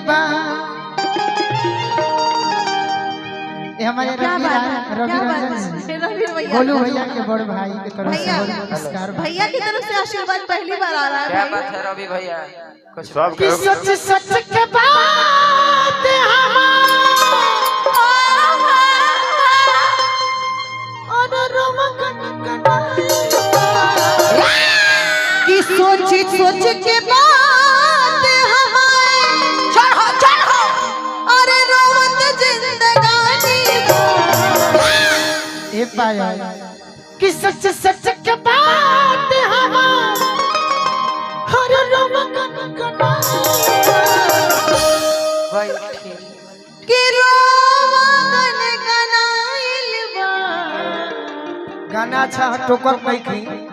बा ये हमारे रवि रंजन गोलू भैया के बड़े भाई की तरफ से नमस्कार भैया की तरफ से आशीर्वाद पहली बार आ रहा है। क्या बात है रवि भैया कुछ कि सच सच के बात कि सोच सोच के बात चढ़ो चढ़ो अरे रोवत जिंदगानी ये पाया कि सच सच के बात हर रोवत भाई कि रोवत गनाइल बा गाना अच्छा टोकर नहीं खई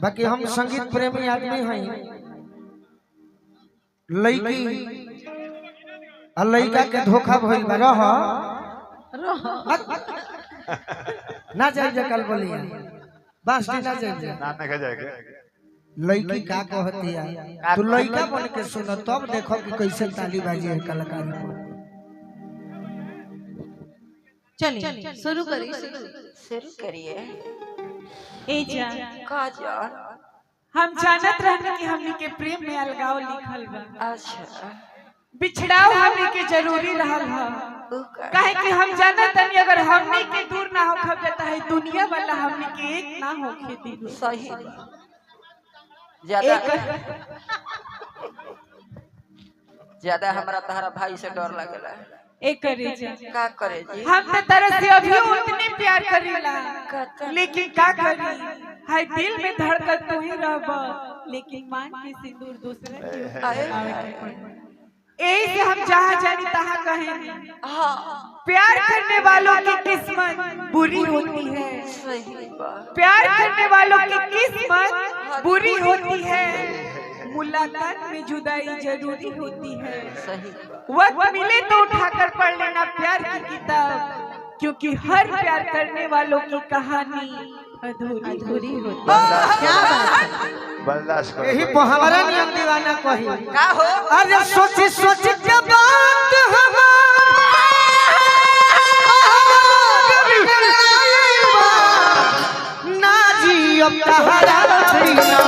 बाकी हम संगीत प्रेमी आदमी हैं लड़की आ लड़का के धोखा भइल बा रह ना जाए कल बोलिए बस ना जाए ना ना जाएगा लड़की का कहती है तू लड़का बन के सुनो तब देखो कि कैसे ताली बाजी है कलाकारी पर चलिए शुरू करिए शुरू करिए ए जान का जान हम जानत रहने कि हमनी के प्रेम में अलगाव लिखल बा अच्छा बिछड़ाव हमनी के जरूरी रहल ह काहे कि हम जानत हनी अगर हमनी के दूर ना हो खब जाता है दुनिया वाला हमनी के एक ना होखे दी सही ज्यादा ज्यादा हमरा तहरा भाई से डर लागेला एक करे जा का करे जी हम तो तरह से अभी उतने प्यार करीला लेकिन का करी हाय दिल में धड़कन तू ही रहब लेकिन मान के सिंदूर दूसरे के आवे के पड़ी यही से हम जहाँ जानी तहाँ कहेंगे हां प्यार करने वालों की किस्मत बुरी होती है सही बात प्यार करने वालों की किस्मत बुरी होती है मुलाकात में जुदाई जरूरी होती है सही वक्त मिले तो उठाकर पढ़ लेना प्यार की किताब क्योंकि हर प्यार करने वालों की कहानी अधूरी होती है। क्या बात है बर्दाश्त करो यही हमारा नियम दीवाना कही का हो अरे सोच सोच के बात ना जी अब तहरा बिना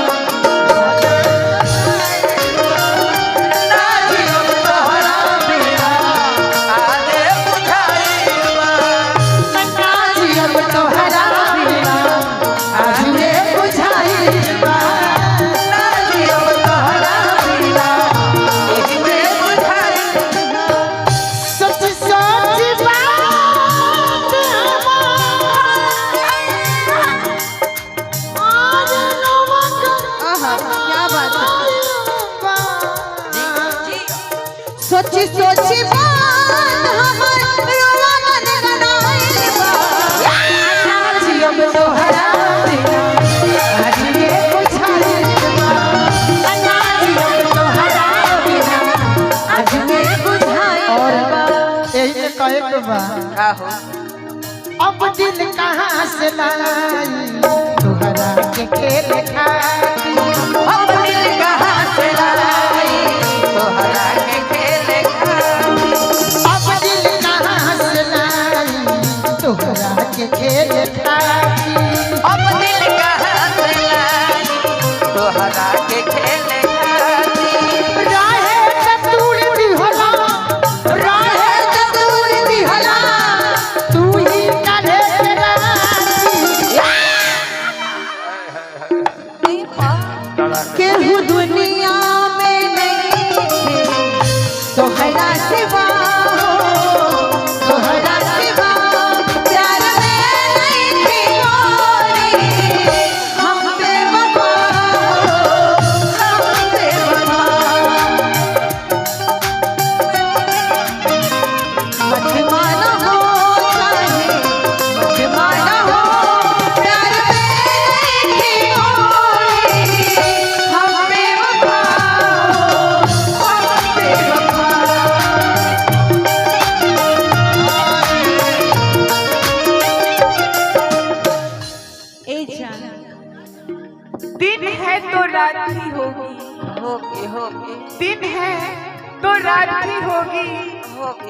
सोची सोची बात हमर रोवा मन गनाइल बा आज अब तोहरा बिना आज ये बुझाइल बा आज अब तोहरा बिना आज ये बुझाइल बा यही में कहे के बा का हो अब दिल कहाँ से लाई तोहरा के खेल खाई अब दिल कहां से लाई तोहरा के खेले अब दिल कहाँ से लाई तोहरा के खेल खाई अब दिल कहां से लाई तोहरा के खेले राहे चतुर दिहला राहे चतुर दिहला तू ही काहे राती तो रात भी होगी,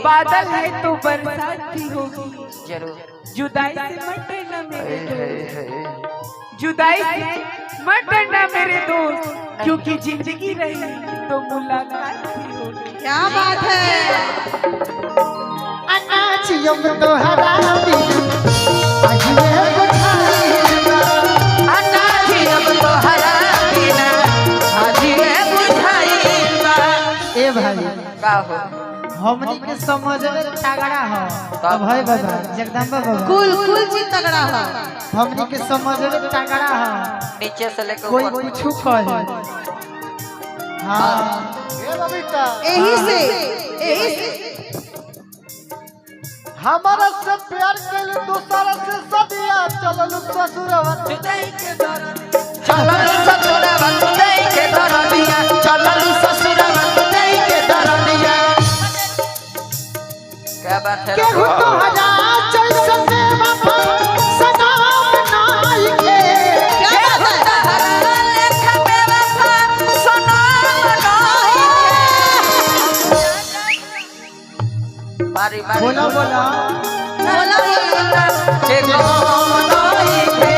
बादल है तो बरसात भी होगी। जरूर जुदाई से मत डरना मेरे दोस्त, जुदाई से मत डरना मेरे दोस्त, क्योंकि जिंदगी रही तो मुलाकात भी होगी। क्या बात है। अनाचियों तो हरा बिना अजमे बुझाइबा। अनाथियम तो हरा बिना आजिए बुझाइबा। ए भाई का हो हमनी के समझ में तगड़ा हो अब है बाबा जगदम्बा बाबा कुल चीज तगड़ा है। हमनी के समझ में तगड़ा हो नीचे से लेकर कोई ऊपर कुछ कहे। हाँ यही से हमारा से प्यार कैल दूसरा से सदिया चलल ससुरवा जुदाई के दर्द चलल ससुरवा जुदाई के दर्दिया चलल ससुरवा जुदाई के दर्दिया। क्या बात है केहू तो हजार जैसन वफा सदाम नाई के। क्या बात है। लेखा बेवफा सनम नाई के। मारी मारी बोला बोला बोला बोला। के गम नाई के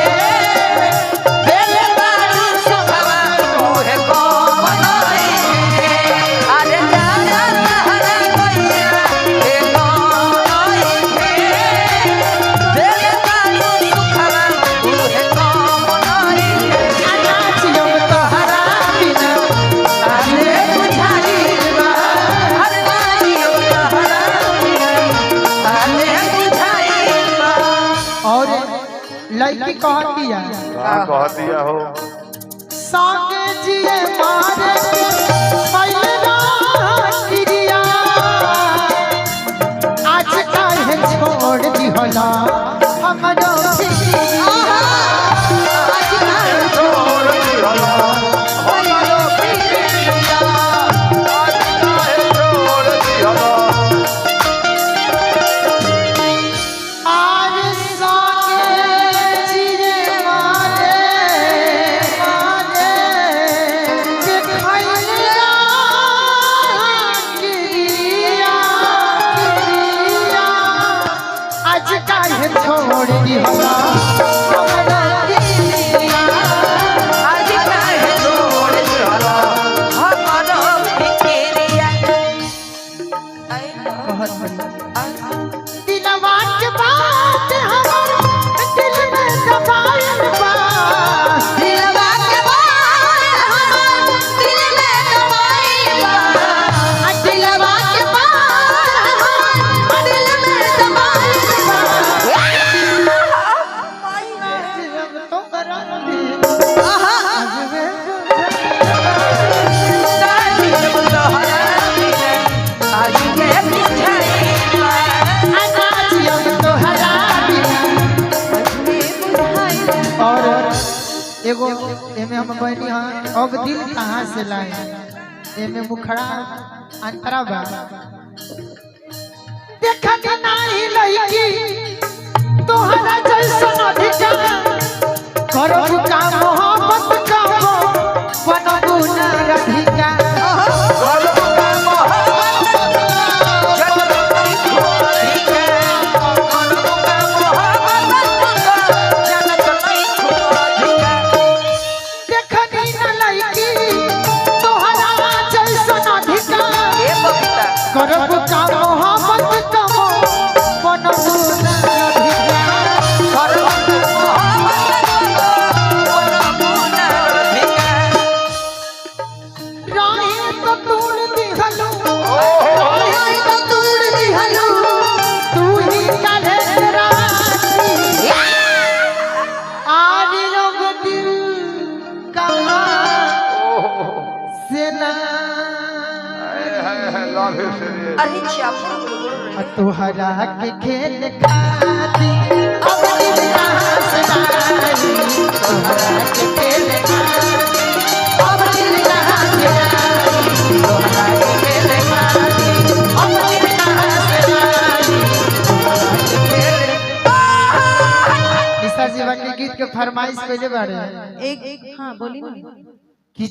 बेले बारू सुखवा तूहे गम नाई के। अरे जाना हरा कोइया के गम नाई के बेले बारू सुखवा तूहे गम नाई के। अनाचियों तो हरा बिना आजे बुझाइबा। अरे नाइयो तहरा बिना आजे बुझाइबा। और लड़की कहती है कह दिया हो संगे जिए मारे मैना क्रिया आज काहे छोड़ दिहला हमरो पिया। आज काहे छोड़ दिहला हमारो पिया आज काहे छोड़ दिहला। आज संगे जिए मारे के खैला क्रिया आज काहे छोड़ दिहला हमरो पिया। आज काहे छोड़ दिहला हमारो पिया। बहुत बढ़िया दिलवा के बात हमर दिल में दबायल बा। दिलवा के बात हमर दिल में दबाइल बा। दिलवा के बात हमर दिल में दबाइल बा। जब तो करम भी आहा अजबे अनाचियों तो हरा बिना। और एगो एमे हम कहनी हां अब दिल कहां से लाए एमे मुखड़ा अंतरा बा देखत नाही लईकी तोहरा जैसन अधिकार करब का मोहब्बत का बनबू ना रधिका। देखनी न लईकी तोहरा जैसन अधिकार करब का मोहब्बत का बनबू ना रधिका। राही तो तूड़ दिहलू आई तो तूड़ दिहलू तू ही काहे राती आज लोग दिल कहाँ से ना लव यू सीरियस अरे चापा तोहरा के खेल खाती अब दिल कहाँ से लाई तोहरा के खेल खाती अब दिल कहाँ से लाई तोहरा के खेल खाती अब दिल कहाँ से लाई तोहरा के खेल। निशा जीवा के गीत के फरमाइश पहले बारे एक हाँ बोली ना।